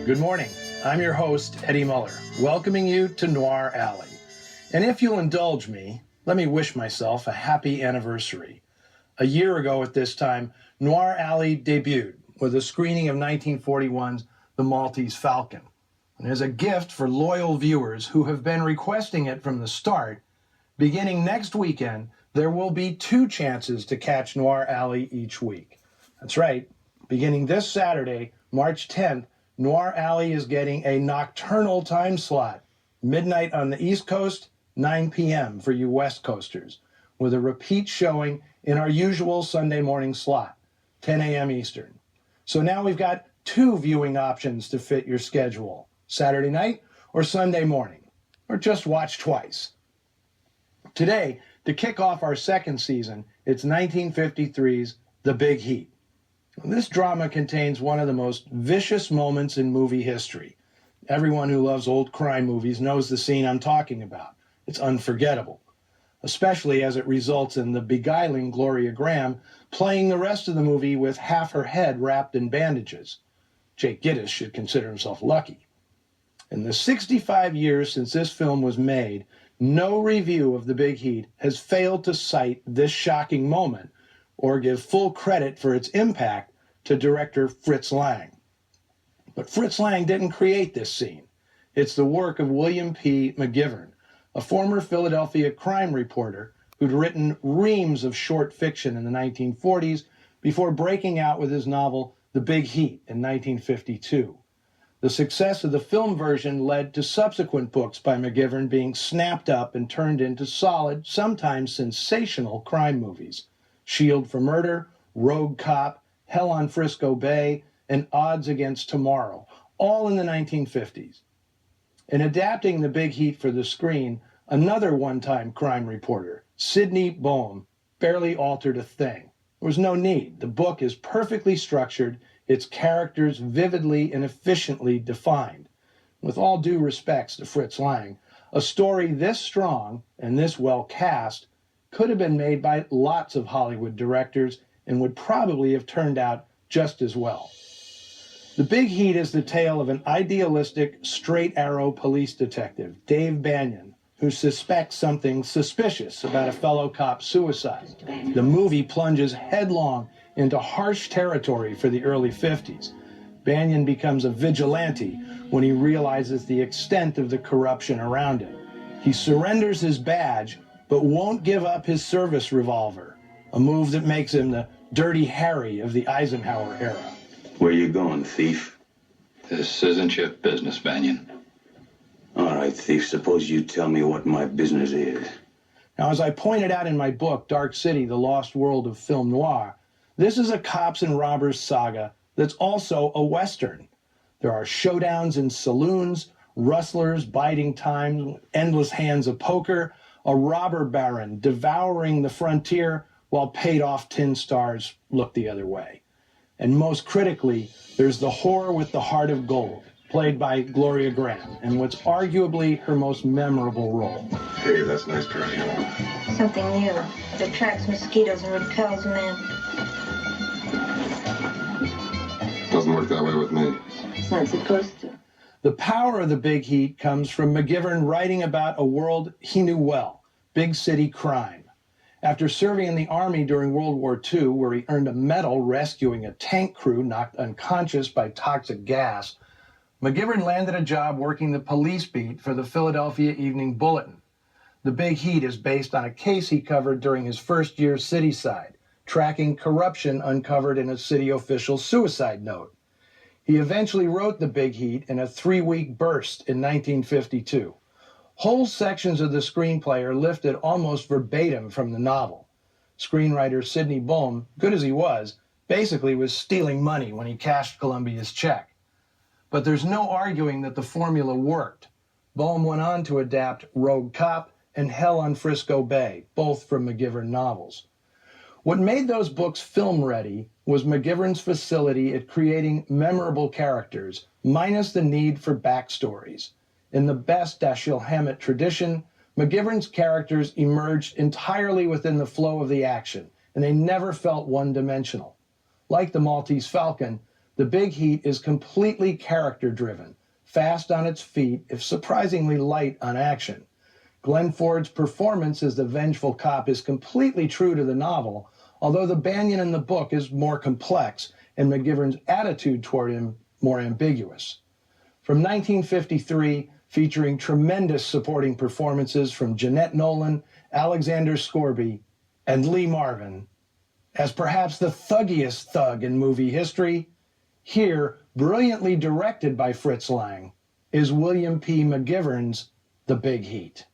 Good morning. I'm your host, Eddie Muller, welcoming you to Noir Alley. And if you'll indulge me, let me wish myself a happy anniversary. A year ago at this time, Noir Alley debuted with a screening of 1941's The Maltese Falcon. And as a gift for loyal viewers who have been requesting it from the start, beginning next weekend, there will be 2 chances to catch Noir Alley each week. That's right. Beginning this Saturday, March 10th, Noir Alley is getting a nocturnal time slot, midnight on the East Coast, 9 p.m. for you West Coasters, with a repeat showing in our usual Sunday morning slot, 10 a.m. Eastern. So now we've got 2 viewing options to fit your schedule, Saturday night or Sunday morning, or just watch twice. Today, to kick off our second season, it's 1953's The Big Heat. This drama contains one of the most vicious moments in movie history. Everyone who loves old crime movies knows the scene I'm talking about. It's unforgettable, especially as it results in the beguiling Gloria Graham playing the rest of the movie with half her head wrapped in bandages. Jake Gittes should consider himself lucky. In the 65 years since this film was made, no review of The Big Heat has failed to cite this shocking moment or give full credit for its impact to director Fritz Lang. But Fritz Lang didn't create this scene. It's the work of William P. McGivern, a former Philadelphia crime reporter who'd written reams of short fiction in the 1940s before breaking out with his novel The Big Heat in 1952. The success of the film version led to subsequent books by McGivern being snapped up and turned into solid, sometimes sensational crime movies. Shield for Murder, Rogue Cop, Hell on Frisco Bay, and Odds Against Tomorrow, all in the 1950s. In adapting The Big Heat for the screen, another one-time crime reporter, Sidney Boehm, barely altered a thing. There was no need. The book is perfectly structured, its characters vividly and efficiently defined. With all due respects to Fritz Lang, a story this strong and this well cast could have been made by lots of Hollywood directors and would probably have turned out just as well. The Big Heat is the tale of an idealistic, straight-arrow police detective, Dave Banyan, who suspects something suspicious about a fellow cop's suicide. The movie plunges headlong into harsh territory for the early 50s. Banyan becomes a vigilante when he realizes the extent of the corruption around him. He surrenders his badge, but won't give up his service revolver, a move that makes him the Dirty Harry of the Eisenhower era. Where you going, thief? This isn't your business, Banyan. All right, thief, suppose you tell me what my business is. Now, as I pointed out in my book, Dark City, The Lost World of Film Noir, this is a cops and robbers saga that's also a Western. There are showdowns in saloons, rustlers biding time, endless hands of poker, a robber baron devouring the frontier while paid-off tin stars look the other way. And most critically, there's the whore with the heart of gold, played by Gloria Graham, in what's arguably her most memorable role. Hey, that's nice perfume. Something new. It attracts mosquitoes and repels men. Doesn't work that way with me. It's not supposed to. The power of The Big Heat comes from McGivern writing about a world he knew well, big city crime. After serving in the Army during World War II, where he earned a medal rescuing a tank crew knocked unconscious by toxic gas, McGivern landed a job working the police beat for the Philadelphia Evening Bulletin. The Big Heat is based on a case he covered during his first year cityside, tracking corruption uncovered in a city official's suicide note. He eventually wrote The Big Heat in a 3-week burst in 1952. Whole sections of the screenplay are lifted almost verbatim from the novel. Screenwriter Sidney Boehm, good as he was, basically was stealing money when he cashed Columbia's check. But there's no arguing that the formula worked. Boehm went on to adapt Rogue Cop and Hell on Frisco Bay, both from McGivern novels. What made those books film-ready was McGivern's facility at creating memorable characters, minus the need for backstories. In the best Dashiell Hammett tradition, McGivern's characters emerged entirely within the flow of the action, and they never felt one-dimensional. Like the Maltese Falcon, The Big Heat is completely character-driven, fast on its feet, if surprisingly light on action. Glenn Ford's performance as the vengeful cop is completely true to the novel, although the Banyan in the book is more complex and McGivern's attitude toward him more ambiguous. From 1953, featuring tremendous supporting performances from Jeanette Nolan, Alexander Scorby, and Lee Marvin, as perhaps the thuggiest thug in movie history, here, brilliantly directed by Fritz Lang, is William P. McGivern's The Big Heat.